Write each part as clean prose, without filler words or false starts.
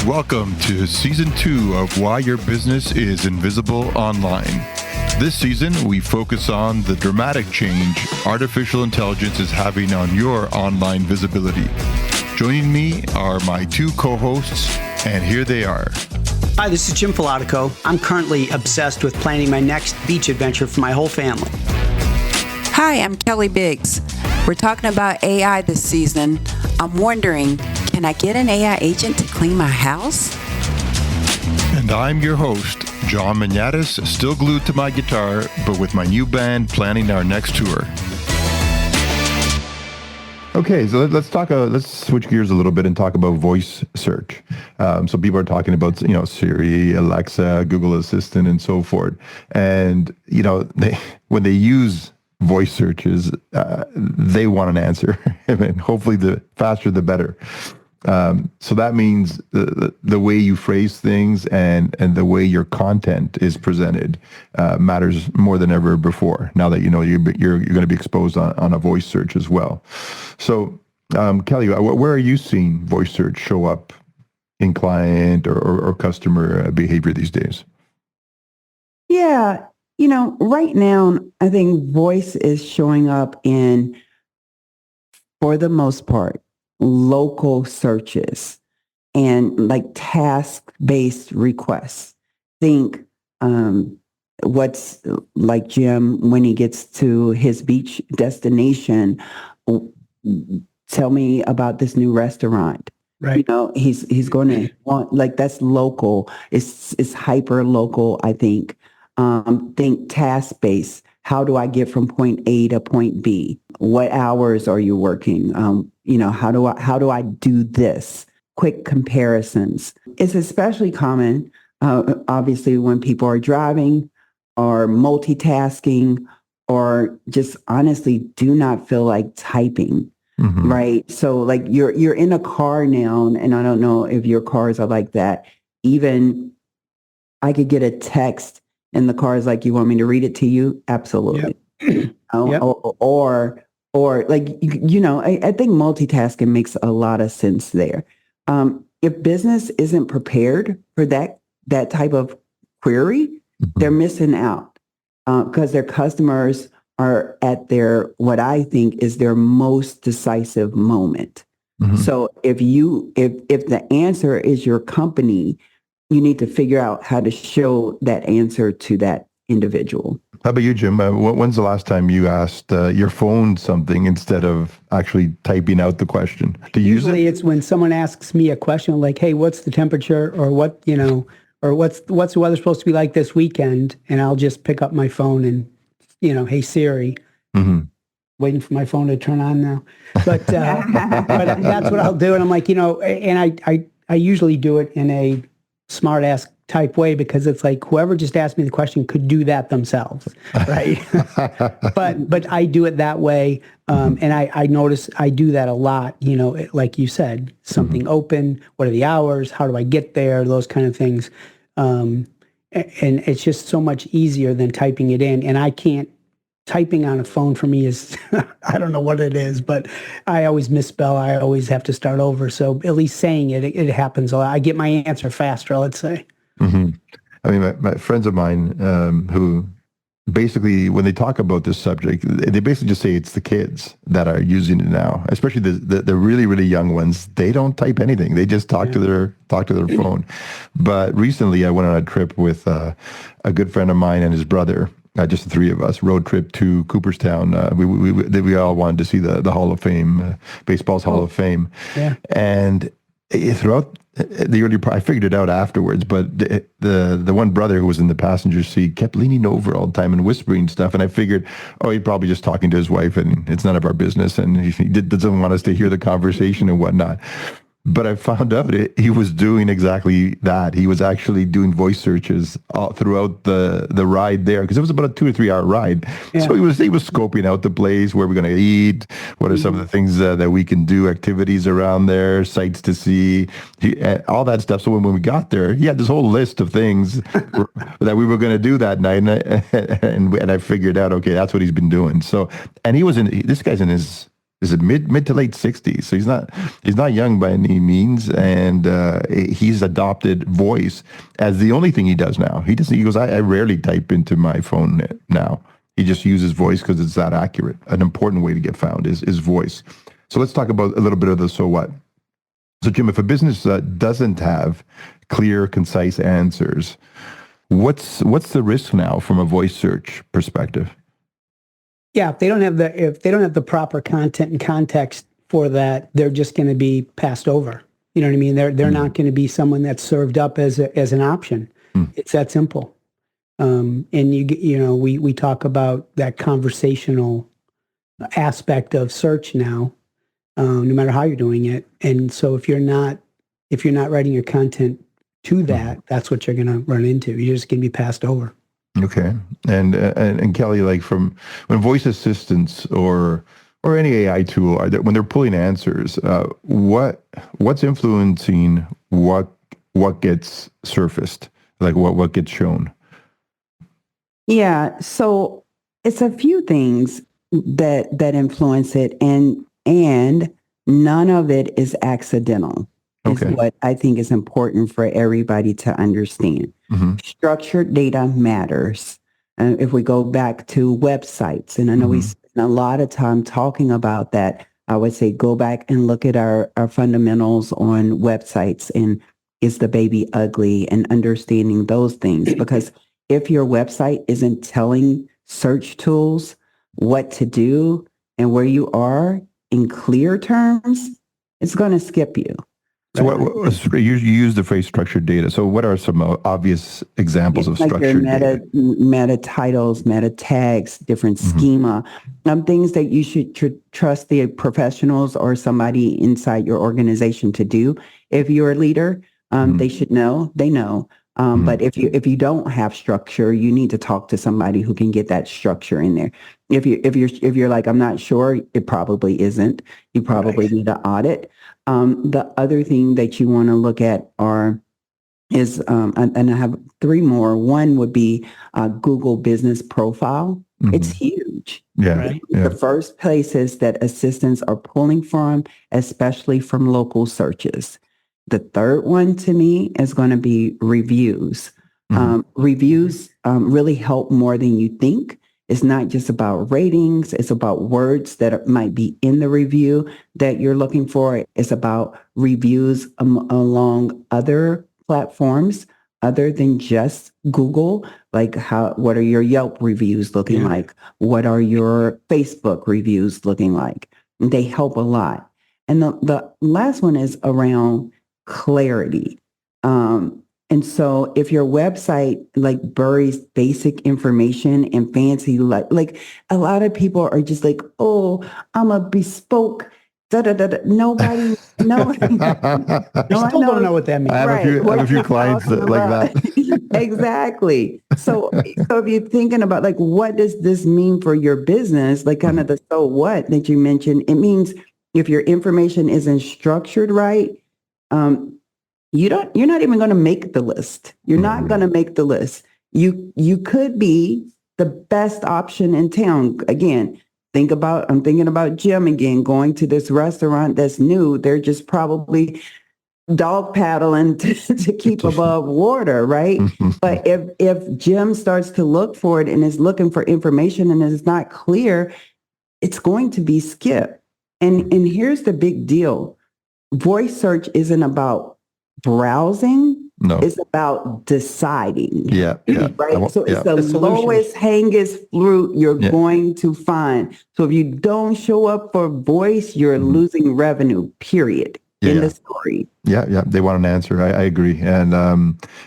Welcome to Season 2 of Why Your Business is Invisible Online. This season, we focus on the dramatic change artificial intelligence is having on your online visibility. Joining me are my two co-hosts, and here they are. Hi, this is Jim Filatico. I'm currently obsessed with planning my next beach adventure for my whole family. Hi, I'm Kelly Biggs. We're talking about AI this season. I'm wondering, can I get an AI agent to clean my house? And I'm your host, John Manatis, still glued to my guitar, but with my new band planning our next tour. Okay, so let's switch gears a little bit and talk about voice search. So people are talking about, Siri, Alexa, Google Assistant, and so forth. And, when they use voice searches, they want an answer. I mean, hopefully the faster, the better. So that means the way you phrase things and the way your content is presented matters more than ever before. Now that you're going to be exposed on a voice search as well. So, Kelly, where are you seeing voice search show up in client or customer behavior these days? Yeah, right now I think voice is showing up in, for the most part, local searches and like task-based requests. Think what's like Jim when he gets to his beach destination, tell me about this new restaurant. Right. He's going to want, like, that's local. It's hyper local, I think. Think task-based. How do I get from point A to point B? What hours are you working? How do I do this? Quick comparisons. It's especially common, obviously, when people are driving or multitasking or just honestly do not feel like typing. Mm-hmm. Right. So like you're in a car now, and I don't know if your cars are like that. Even I could get a text and the car is like, you want me to read it to you? Absolutely. Yep. Yep. Or like, I think multitasking makes a lot of sense there. If business isn't prepared for that type of query, mm-hmm. they're missing out because their customers are at what I think is their most decisive moment. Mm-hmm. So if the answer is your company, you need to figure out how to show that answer to that individual. How about you, Jim? When's the last time you asked your phone something instead of actually typing out the question? Usually it's when someone asks me a question like, hey, what's the temperature, or what, or what's the weather supposed to be like this weekend? And I'll just pick up my phone and, hey, Siri. Mm-hmm. Waiting for my phone to turn on now. But but that's what I'll do. And I'm like, and I usually do it in a smart ass type way, because it's like whoever just asked me the question could do that themselves, right? but I do it that way, and I notice I do that a lot. Like you said, something mm-hmm. open. What are the hours? How do I get there? Those kind of things, and it's just so much easier than typing it in. And I can't. Typing on a phone for me is, I don't know what it is, but I always misspell. I always have to start over. So at least saying it happens a lot. I get my answer faster, let's say. Mm-hmm. I mean, my friends of mine who basically, when they talk about this subject, they basically just say it's the kids that are using it now, especially the really, really young ones. They don't type anything. They just talk to their phone. But recently I went on a trip with a good friend of mine and his brother. Just the three of us, road trip to Cooperstown. We all wanted to see the Hall of Fame, baseball's Hall of Fame. Yeah. And throughout the early part, I figured it out afterwards, but the one brother who was in the passenger seat kept leaning over all the time and whispering stuff. And I figured, he's probably just talking to his wife and it's none of our business. And he doesn't want us to hear the conversation and whatnot. But I found out he was doing exactly that. He was actually doing voice searches throughout the ride there, because it was about a 2 or 3 hour ride. Yeah. So he was scoping out the place, where we're going to eat, what are some of the things that we can do, activities around there, sights to see, all that stuff. So when we got there, he had this whole list of things that we were going to do that night, and I figured out, okay, that's what he's been doing. So, and this guy's in his is it mid to late 60s. So he's not young by any means, and he's adopted voice as the only thing he does now. He goes, I rarely type into my phone now. He just uses voice because it's that accurate. An important way to get found is voice. So let's talk about a little bit of the so what. So Jim, if a business doesn't have clear, concise answers, what's the risk now from a voice search perspective? Yeah, if they don't have the proper content and context for that, they're just going to be passed over. You know what I mean? They're not going to be someone that's served up as an option. It's that simple. And we talk about that conversational aspect of search now, no matter how you're doing it. And so if you're not writing your content to that, that's what you're going to run into. You're just going to be passed over. Okay. And Kelly, like from when voice assistants or any AI tool when they're pulling answers, what's influencing what gets surfaced, like what gets shown? Yeah, so it's a few things that influence it, and none of it is accidental. Okay. Is what I think is important for everybody to understand. Mm-hmm. Structured data matters. If we go back to websites, and I know we spend a lot of time talking about that, I would say go back and look at our fundamentals on websites and is the baby ugly, and understanding those things. Because if your website isn't telling search tools what to do and where you are in clear terms, it's going to skip you. So you use the phrase structured data. So what are some obvious examples of structured data? Meta titles, meta tags, different schema, things that you should trust the professionals or somebody inside your organization to do. If you're a leader, they should know. They know. But if you don't have structure, you need to talk to somebody who can get that structure in there. If you're like, I'm not sure, it probably isn't. You probably need to audit. The other thing that you want to look at is and I have three more. One would be Google Business Profile. It's huge. Yeah, right? yeah. The first places that assistants are pulling from, especially from local searches. The third one to me is going to be reviews. Reviews really help more than you think. It's not just about ratings. It's about words that might be in the review that you're looking for. It's about reviews along other platforms other than just Google. Like what are your Yelp reviews looking like? What are your Facebook reviews looking like? They help a lot. And the last one is around clarity. And so if your website like buries basic information and fancy, like a lot of people are just like, oh, I'm a bespoke, Nobody, no, I still don't know what that means. I have a few clients that like that. Exactly. So if you're thinking about like, what does this mean for your business? Like kind of the so what that you mentioned, it means if your information isn't structured right, you're not even going to make the list. You're not going to make the list. You could be the best option in town. Again, I'm thinking about Jim again, going to this restaurant that's new. They're just probably dog paddling to keep above water, right? But if Jim starts to look for it and is looking for information and it's not clear, it's going to be skipped. And here's the big deal. Voice search isn't about browsing. No. It's about deciding. Yeah. Right. So it's the solution. lowest hanging fruit you're going to find. So if you don't show up for voice, you're losing revenue, period. In the story. Yeah. They want an answer. I agree. And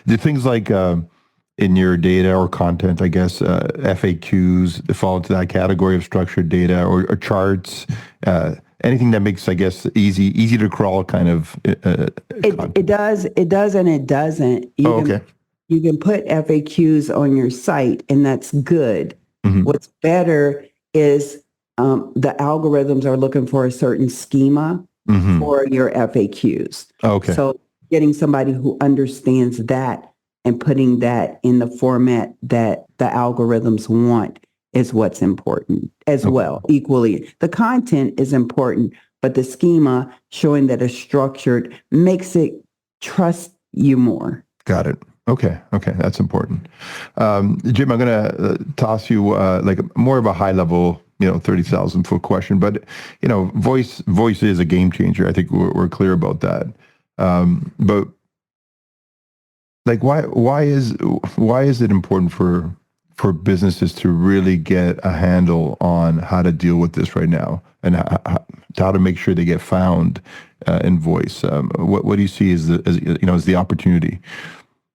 the things like in your data or content, I guess, FAQs fall into that category of structured data or charts, anything that makes, I guess, easy to crawl kind of. It does and it doesn't. You can put FAQs on your site and that's good. What's better is the algorithms are looking for a certain schema for your FAQs. So getting somebody who understands that and putting that in the format that the algorithms want is what's important as well, equally. The content is important, but the schema showing that it's structured makes it trust you more. Got it. Okay. That's important. Jim, I'm going to toss you like more of a high level, 30,000 foot question, but voice is a game changer. I think we're clear about that. But like, why is it important for businesses to really get a handle on how to deal with this right now and how to make sure they get found in voice? What do you see as the opportunity?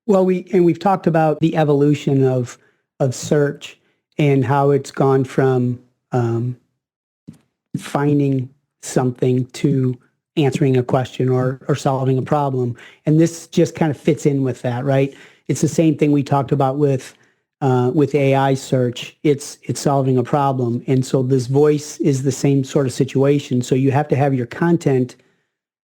Well, we've talked about the evolution of search and how it's gone from finding something to answering a question or solving a problem. And this just kind of fits in with that, right? It's the same thing we talked about with AI search. It's solving a problem. And so this voice is the same sort of situation. So you have to have your content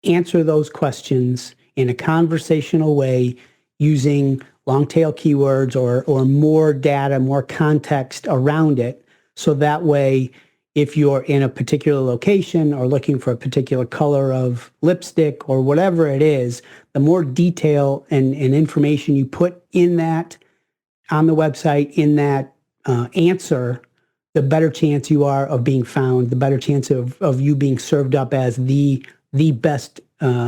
answer those questions in a conversational way using long tail keywords or more data, more context around it. So that way, if you're in a particular location or looking for a particular color of lipstick or whatever it is, the more detail and information you put in that on the website, in that answer, the better chance you are of being found, the better chance of you being served up as the best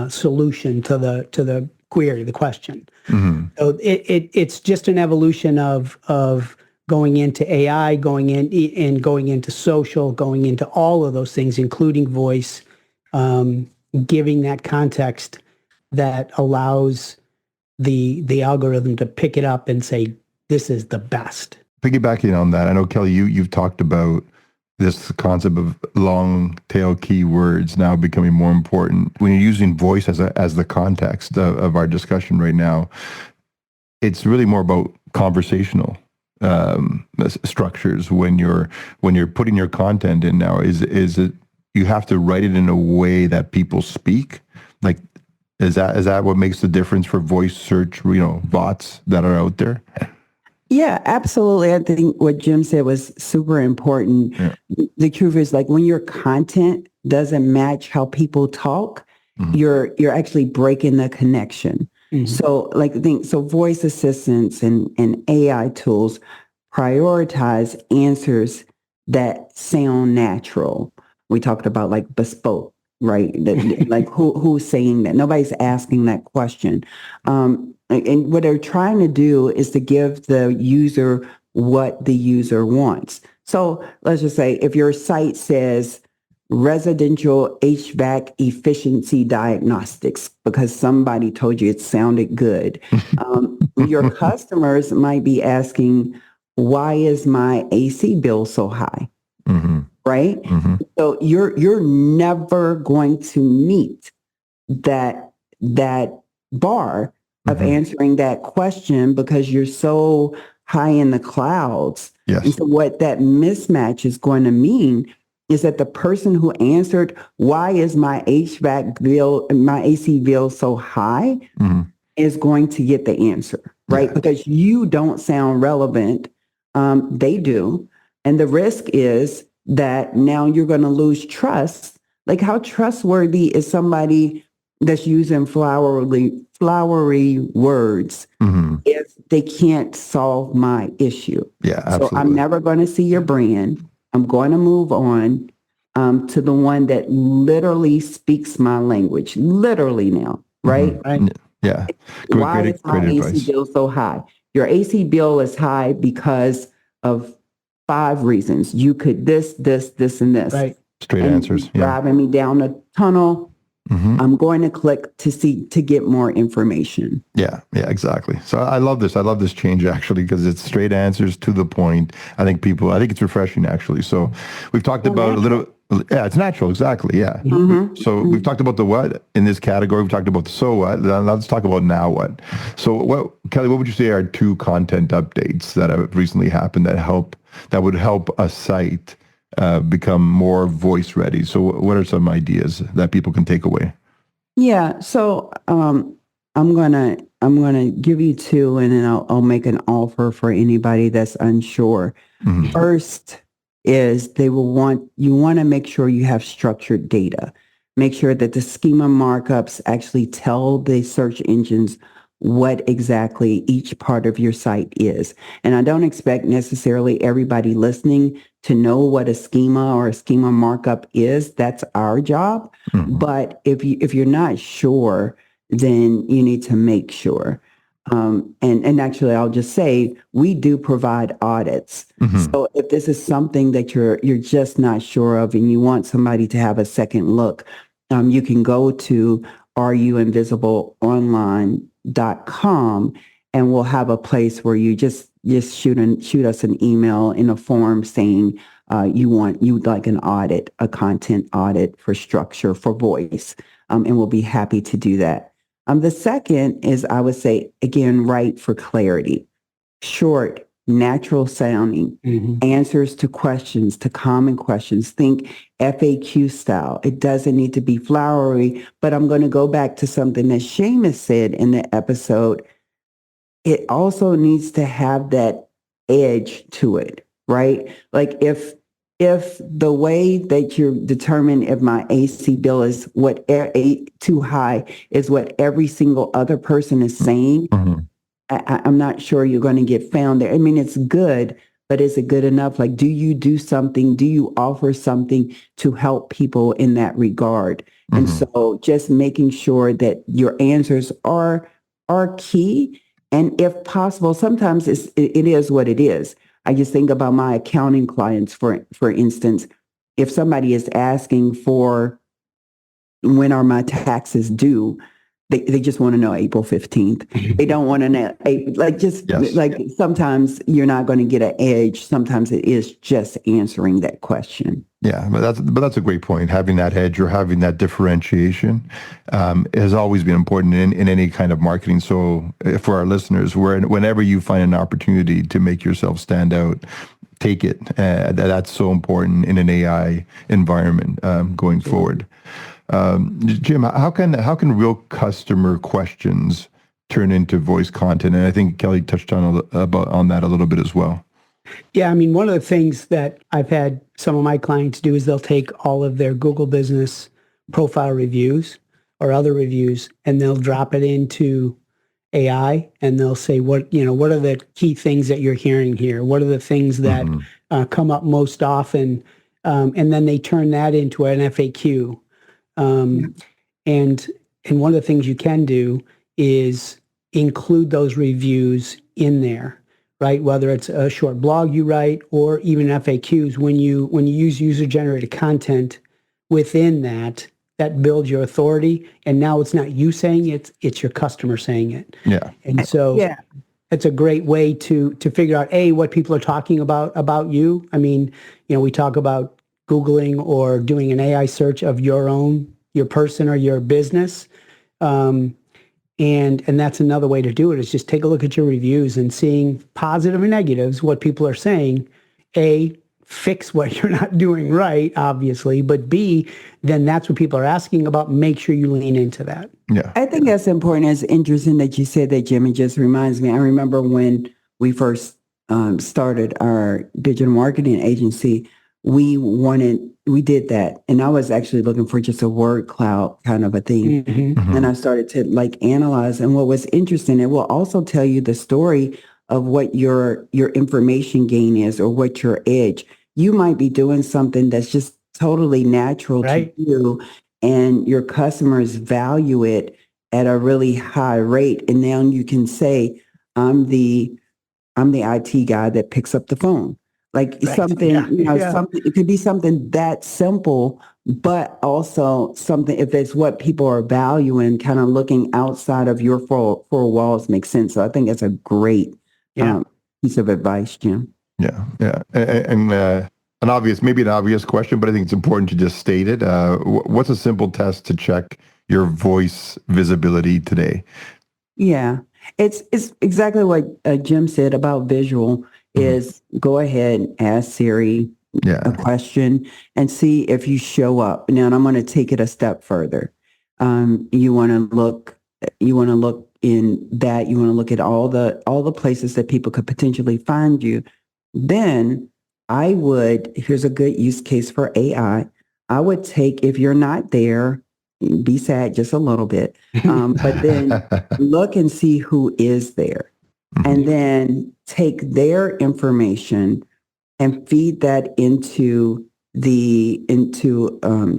solution to the query, the question. Mm-hmm. So it's just an evolution of going into AI, going into social, going into all of those things, including voice, giving that context that allows the algorithm to pick it up and say, this is the best. Piggybacking on that, I know, Kelly, you've talked about this concept of long tail keywords now becoming more important. When you're using voice as the context of our discussion right now, it's really more about conversational structures. When you're putting your content in now, is it you have to write it in a way that people speak? Like, is that what makes the difference for voice search, bots that are out there? Yeah, absolutely. I think what Jim said was super important. Yeah. The truth is, like, when your content doesn't match how people talk, mm-hmm. you're actually breaking the connection. Mm-hmm. So voice assistants and AI tools prioritize answers that sound natural. We talked about like bespoke, right? Like who's saying that? Nobody's asking that question. And what they're trying to do is to give the user what the user wants. So let's just say if your site says residential HVAC efficiency diagnostics because somebody told you it sounded good, your customers might be asking, why is my AC bill so high? Mm-hmm. Right? Mm-hmm. So you're never going to meet that bar of mm-hmm. answering that question because you're so high in the clouds. Yes. And so what that mismatch is going to mean is that the person who answered, why is my HVAC bill, my AC bill so high, mm-hmm. is going to get the answer, right? Yeah. Because you don't sound relevant. They do. And the risk is that now you're going to lose trust. Like, how trustworthy is somebody that's using flowery words mm-hmm. if they can't solve my issue? Yeah, absolutely. So I'm never going to see your brand. I'm going to move on to the one that literally speaks my language, literally now, right? Mm-hmm. Right. Yeah. Why is my AC bill so high? Your AC bill is high because of 5 reasons. You could this, and this. Right. Straight answers. Yeah. Driving me down a tunnel. Mm-hmm. I'm going to click to get more information. Yeah, exactly. So I love this. I love this change actually because it's straight answers to the point. I think it's refreshing actually. So we've talked about natural. A little. Yeah, it's natural. Exactly. Yeah. Mm-hmm. So we've talked about the what in this category. We've talked about the so what. Now let's talk about now what. So Kelly, what would you say are 2 content updates that have recently happened that would help a site become more voice ready? So what are some ideas that people can take away? Yeah. So I'm gonna give you two, and then I'll make an offer for anybody that's unsure. Mhm. First is you want to make sure you have structured data. Make sure that the schema markups actually tell the search engines what exactly each part of your site is. And I don't expect necessarily everybody listening to know what a schema or a schema markup is. That's our job. Mhm. But if you're not sure, then you need to make sure. And actually, I'll just say we do provide audits. Mhm. So if this is something that you're just not sure of, and you want somebody to have a second look, you can go to areyouinvisibleonline.com, and we'll have a place where you just shoot us an email in a form saying you'd like an audit, a content audit for structure, for voice, and we'll be happy to do that. The second is, I would say, again, write for clarity. Short, natural sounding, answers to questions, to common questions. Think FAQ style. It doesn't need to be flowery, but I'm going to go back to something that Seamus said in the episode. It also needs to have that edge to it, right? Like if the way that you determine if my AC bill is too high is what every single other person is saying, Mhm. I'm not sure you're going to get found there. I mean, it's good, but is it good enough? Like, do you do something? Do you offer something to help people in that regard? And Mhm. so just making sure that your answers are key. And if possible, sometimes it is what it is. I just think about my accounting clients, for instance. If somebody is asking for when are my taxes due, they just want to know April 15th. They don't want to know, Yes. like sometimes you're not going to get an edge. Sometimes it is just answering that question. Yeah, but that's a great point. Having that edge or having that differentiation has always been important in any kind of marketing. So for our listeners, whenever you find an opportunity to make yourself stand out, take it. That's so important in an AI environment going forward. Jim, how can real customer questions turn into voice content? And I think Kelly touched on that a little bit as well. Yeah, I mean, one of the things that I've had some of my clients do is they'll take all of their Google Business profile reviews or other reviews, and they'll drop it into AI, and they'll say, what are the key things that you're hearing here? What are the things that come up most often? And then they turn that into an FAQ. And one of the things you can do is include those reviews in there, right? Whether it's a short blog you write or even FAQs. When you use user generated content within that builds your authority. And now it's not you saying it, it's your customer saying it. Yeah. And so it's a great way to figure out what people are talking about you. I mean, we talk about Googling or doing an AI search of your person or your business. And that's another way to do it, is just take a look at your reviews and seeing positive and negatives, what people are saying. A, fix what you're not doing right, obviously, but B, then that's what people are asking about. Make sure you lean into that. Yeah. I think that's important. It's interesting that you said that, Jim. It just reminds me, I remember when we first started our digital marketing agency, we did that. And I was actually looking for just a word cloud kind of a thing. And I started to analyze. And what was interesting, it will also tell you the story of what your information gain is, or what your edge. You might be doing something that's just totally natural to you, and your customers value it at a really high rate. And now you can say, I'm the IT guy that picks up the phone. Something, something, it could be something that simple, but also something, if it's what people are valuing, kind of looking outside of your four walls makes sense. So I think that's a great piece of advice, Jim. Yeah. Yeah. And an obvious question, but I think it's important to just state it. What's a simple test to check your voice visibility today? Yeah, it's exactly what Jim said about visual. Is go ahead and ask Siri a question and see if you show up. Now, and I'm going to take it a step further. You want to look You want to look in that. You want to look at all the places that people could potentially find you. Then here's a good use case for AI. I would take, if you're not there, be sad just a little bit, but then look and see who is there. And then take their information and feed that into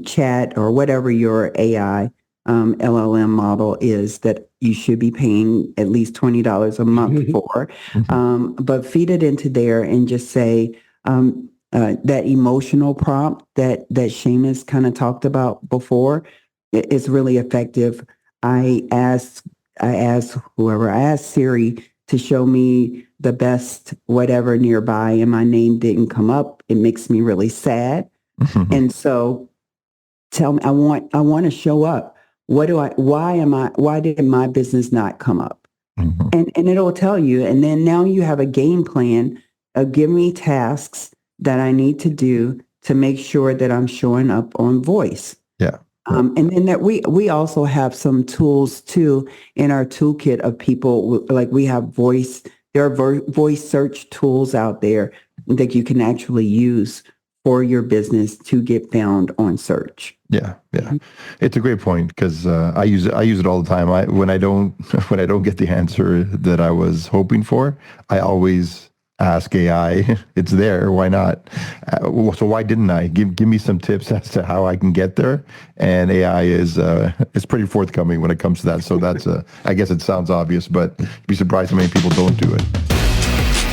chat or whatever your AI LLM model is that you should be paying at least $20 a month for. But feed it into there and just say that emotional prompt that Seamus kind of talked about before is really effective. I asked Siri to show me the best whatever nearby, and my name didn't come up. It makes me really sad. And so tell me, I want to show up. Why did my business not come up? And it'll tell you. And then now you have a game plan of give me tasks that I need to do to make sure that I'm showing up on voice. Yeah. And then that we also have some tools too in our toolkit of people, like we have there are voice search tools out there that you can actually use for your business to get found on search. Yeah. It's a great point because I use it all the time. When I don't get the answer that I was hoping for, I always ask AI. It's there. Why not? So why didn't I? Give me some tips as to how I can get there. And AI is pretty forthcoming when it comes to that. So that's I guess it sounds obvious, but you'd be surprised how many people don't do it.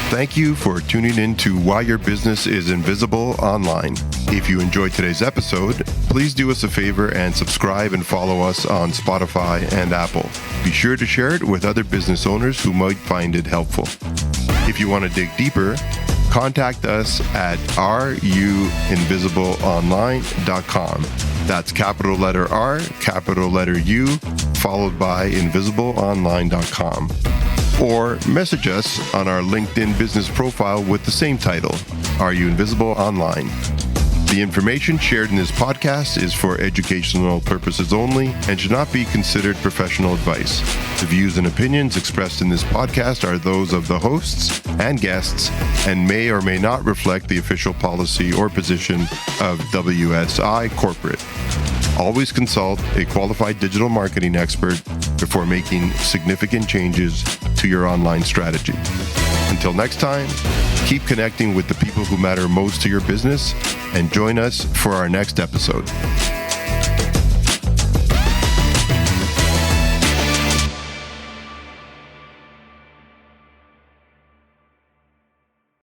Thank you for tuning in to Why Your Business is Invisible Online. If you enjoyed today's episode, please do us a favor and subscribe and follow us on Spotify and Apple. Be sure to share it with other business owners who might find it helpful. If you want to dig deeper, contact us at ruinvisibleonline.com. That's capital letter R, capital letter U, followed by invisibleonline.com. Or message us on our LinkedIn business profile with the same title, Are You Invisible Online? The information shared in this podcast is for educational purposes only and should not be considered professional advice. The views and opinions expressed in this podcast are those of the hosts and guests and may or may not reflect the official policy or position of WSI Corporate. Always consult a qualified digital marketing expert before making significant changes to your online strategy. Until next time, keep connecting with the people who matter most to your business and join us for our next episode.